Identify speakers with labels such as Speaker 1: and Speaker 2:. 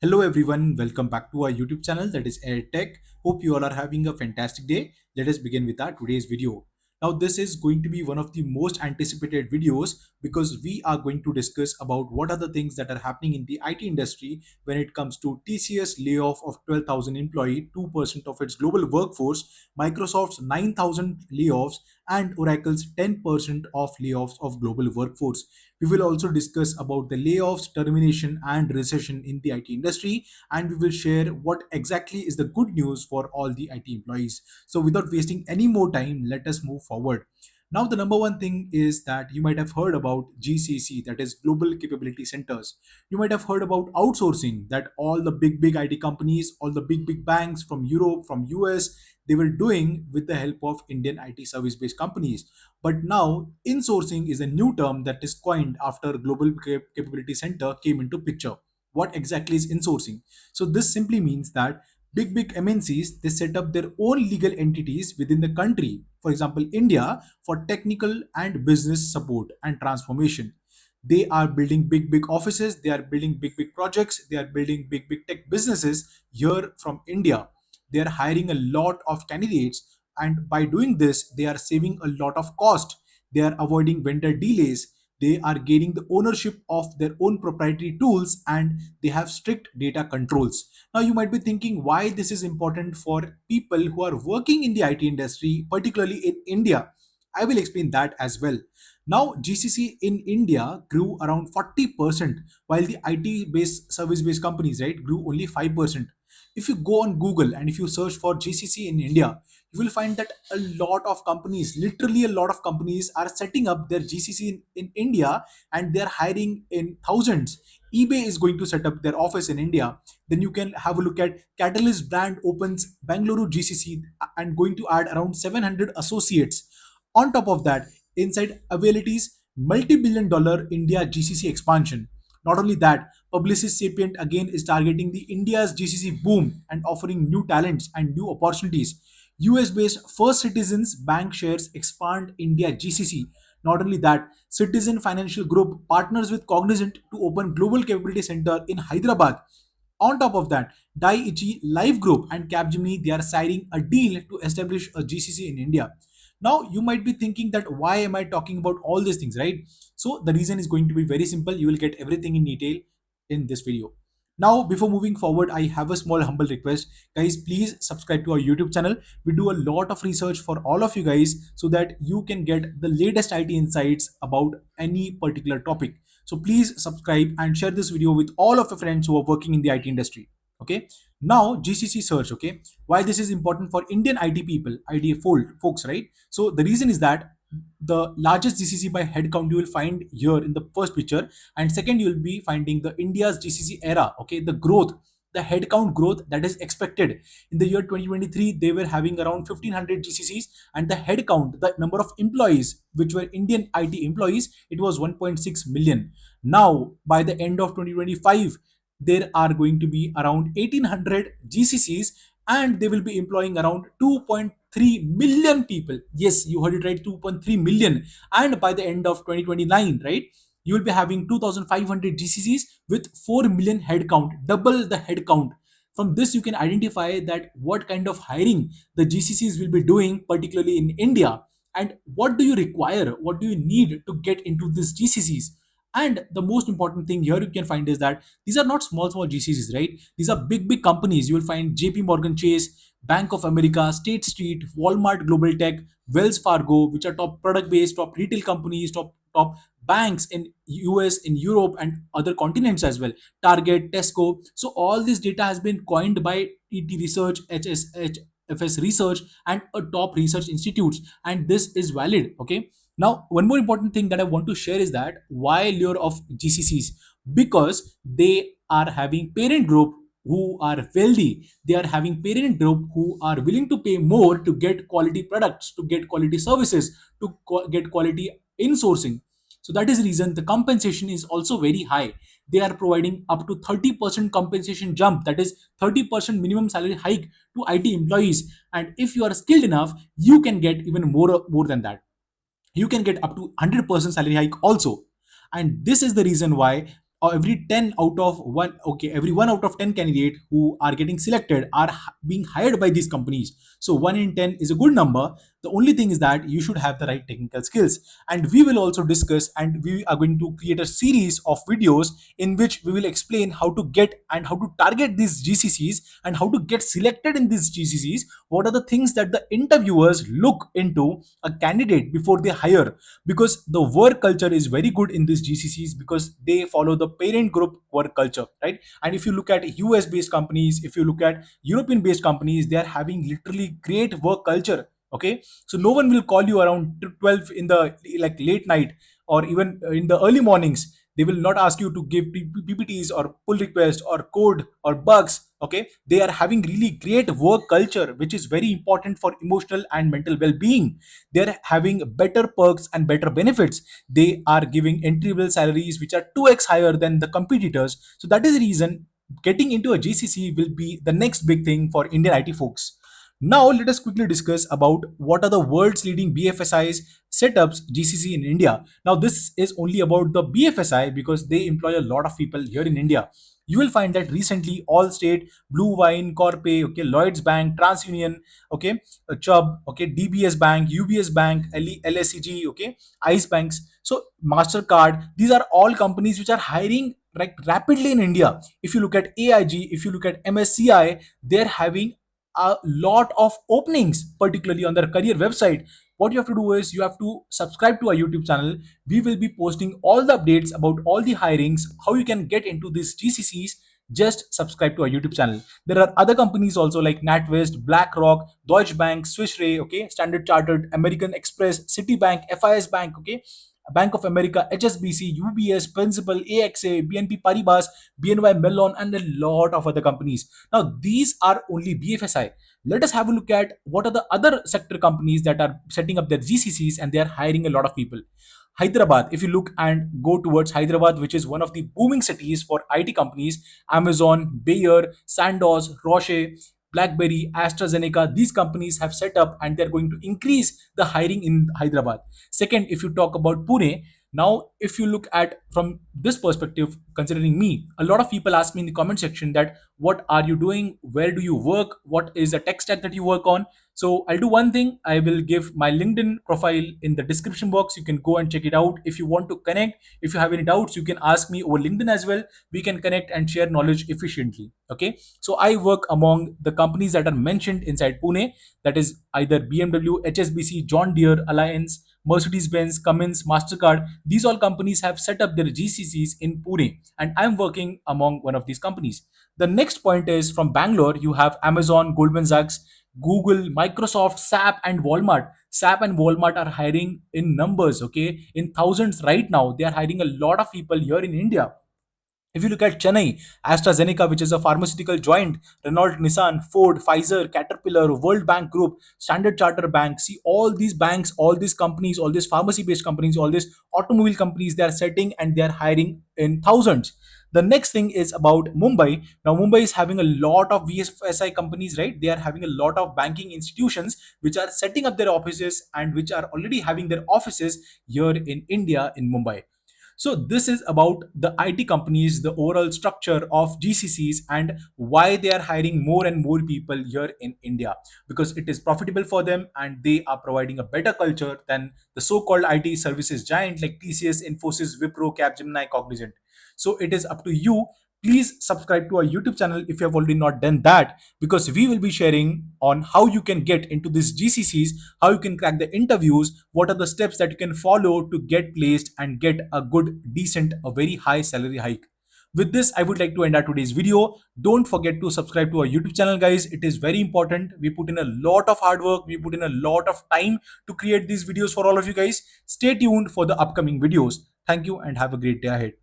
Speaker 1: Hello everyone, welcome back to our YouTube channel that is Air Tech. Hope you all are having a fantastic day. Let us begin with our today's video. Now this is going to be one of the most anticipated videos because we are going to discuss about what are the things that are happening in the IT industry when it comes to TCS layoff of 12,000 employee, 2% of its global workforce, Microsoft's 9,000 layoffs and Oracle's 10% of layoffs of global workforce. We will also discuss about the layoffs, termination, and recession in the IT industry, and we will share what exactly is the good news for all the IT employees. So, without wasting any more time, let us move forward. Now, the number one thing is that you might have heard about GCC, that is Global Capability Centers. You might have heard about outsourcing, that all the big IT companies, all the big banks from Europe, from US, they were doing with the help of Indian IT service based companies. But now, insourcing is a new term that is coined after Global Capability Center came into picture. What exactly is insourcing? So this simply means that big MNCs, they set up their own legal entities within the country. For example, India, for technical and business support and transformation. They are building big offices. They are building big projects. They are building big tech businesses here from India. They are hiring a lot of candidates, and by doing this they are saving a lot of cost. They are avoiding vendor delays. They are gaining the ownership of their own proprietary tools, and they have strict data controls. Now you might be thinking why this is important for people who are working in the IT industry, particularly in India. I will explain that as well. Now GCC in India grew around 40%, while the IT based service based companies, right, grew only 5%. If you go on Google and if you search for GCC in India, you will find that a lot of companies, literally a lot of companies, are setting up their GCC in India, and they're hiring in thousands. eBay is going to set up their office in India. Then you can have a look at Catalyst brand opens Bangalore GCC and going to add around 700 associates. On top of that, inside Availity's multi-billion dollar India GCC expansion. Not only that, Publicis Sapient again is targeting the India's GCC boom and offering new talents and new opportunities. US based First Citizens Bank shares expand India GCC. Not only that, Citizen Financial Group partners with Cognizant to open Global Capability Center in Hyderabad. On top of that, Daiichi Life Group and Capgemini, they are signing a deal to establish a GCC in India. Now you might be thinking that why am I talking about all these things, right? So the reason is going to be very simple. You will get everything in detail in this video. Now, before moving forward, I have a small humble request. Guys, please subscribe to our YouTube channel. We do a lot of research for all of you guys so that you can get the latest IT insights about any particular topic. So please subscribe and share this video with all of your friends who are working in the IT industry. Okay. Now, GCC search. Okay. Why this is important for Indian IT people, folks, right? So the reason is that the largest GCC by headcount you will find here in the first picture, and second you will be finding the India's GCC era. Okay, the growth, the headcount growth that is expected in the year 2023, they were having around 1500 GCCs, and the headcount, the number of employees which were Indian IT employees, it was 1.6 million. Now by the end of 2025, there are going to be around 1800 GCCs, and they will be employing around 2.3 million people. Yes, you heard it right, 2.3 million. And by the end of 2029, right, you will be having 2500 GCCs with 4 million headcount, double the headcount. From this you can identify that what kind of hiring the GCCs will be doing, particularly in India, and what do you require, what do you need to get into these GCCs. And the most important thing here you can find is that these are not small GCCs, right? These are big companies. You will find JP Morgan Chase, Bank of America, State Street, Walmart Global Tech, Wells Fargo, which are top product based, top retail companies, top banks in US, in Europe, and other continents as well. Target, Tesco. So all this data has been coined by ET Research, HSHFS Research, and a top research institutes, and this is valid. Okay. Now, one more important thing that I want to share is that why lure of GCCs? Because they are having parent group who are wealthy. They are having parent group who are willing to pay more to get quality products, to get quality services, to get quality insourcing. So that is the reason the compensation is also very high. They are providing up to 30% compensation jump, that is 30% minimum salary hike to IT employees. And if you are skilled enough, you can get even more than that. You can get up to 100% salary hike also. And this is the reason why or every 10 out of 1, okay, every 1 out of 10 candidate who are getting selected are being hired by these companies. So 1 in 10 is a good number. The only thing is that you should have the right technical skills. And we will also discuss, and we are going to create a series of videos in which we will explain how to get and how to target these GCCs and how to get selected in these GCCs. What are the things that the interviewers look into a candidate before they hire? Because the work culture is very good in these GCCs because they follow the parent group work culture, right? And if you look at US based companies, if you look at European based companies, they are having literally great work culture. Okay, so no one will call you around 12 in the like late night, or even in the early mornings. They will not ask you to give PPTs or pull requests or code or bugs. Okay, they are having really great work culture, which is very important for emotional and mental well-being. They're having better perks and better benefits. They are giving entry level salaries which are 2x higher than the competitors. So that is the reason getting into a GCC will be the next big thing for Indian IT folks. Now let us quickly discuss about what are the world's leading BFSIs setups GCC in India. Now this is only about the BFSI because they employ a lot of people here in India. You will find that recently Allstate, Blue Wine, Corpay, okay, Lloyds Bank, TransUnion, okay, Chubb, okay, DBS Bank, UBS Bank, LSEG, okay, ICE Banks, so Mastercard. These are all companies which are hiring like rapidly in India. If you look at AIG, if you look at MSCI, they're having a lot of openings, particularly on their career website. What you have to do is you have to subscribe to our YouTube channel. We will be posting all the updates about all the hirings, how you can get into these GCCs. Just subscribe to our YouTube channel. There are other companies also like NatWest, BlackRock, Deutsche Bank, Swiss Re, okay, Standard Chartered, American Express, Citibank, FIS Bank, okay, Bank of America, HSBC, UBS, Principal, AXA, BNP Paribas, BNY Mellon, and a lot of other companies. Now, these are only BFSI. Let us have a look at what are the other sector companies that are setting up their GCCs and they are hiring a lot of people. Hyderabad, if you look and go towards Hyderabad, which is one of the booming cities for IT companies, Amazon, Bayer, Sandoz, Roche, BlackBerry, AstraZeneca, these companies have set up and they're going to increase the hiring in Hyderabad. Second, if you talk about Pune, now if you look at from this perspective, considering me, a lot of people ask me in the comment section that what are you doing, where do you work, what is the tech stack that you work on. So I'll do one thing. I will give my LinkedIn profile in the description box. You can go and check it out. If you want to connect, if you have any doubts, you can ask me over LinkedIn as well. We can connect and share knowledge efficiently. Okay. So I work among the companies that are mentioned inside Pune. That is either BMW, HSBC, John Deere, Alliance, Mercedes-Benz, Cummins, Mastercard. These all companies have set up their GCCs in Pune, and I'm working among one of these companies. The next point is from Bangalore. You have Amazon, Goldman Sachs, Google, Microsoft, SAP, and Walmart. SAP and Walmart are hiring in numbers, okay, in thousands right now. They are hiring a lot of people here in India. If you look at Chennai, AstraZeneca, which is a pharmaceutical giant, Renault, Nissan, Ford, Pfizer, Caterpillar, World Bank Group, Standard Chartered Bank, see all these banks, all these companies, all these pharmacy-based companies, all these automobile companies, they are setting and they are hiring in thousands. The next thing is about Mumbai. Now, Mumbai is having a lot of VFSI companies, right? They are having a lot of banking institutions which are setting up their offices and which are already having their offices here in India, in Mumbai. So this is about the IT companies, the overall structure of GCCs and why they are hiring more and more people here in India, because it is profitable for them and they are providing a better culture than the so-called IT services giant like TCS, Infosys, Wipro, Capgemini, Cognizant. So it is up to you. Please subscribe to our YouTube channel if you have already not done that, because we will be sharing on how you can get into these GCCs, how you can crack the interviews, what are the steps that you can follow to get placed and get a good, decent, a very high salary hike. With this, I would like to end our today's video. Don't forget to subscribe to our YouTube channel, guys. It is very important. We put in a lot of hard work. We put in a lot of time to create these videos for all of you guys. Stay tuned for the upcoming videos. Thank you and have a great day ahead.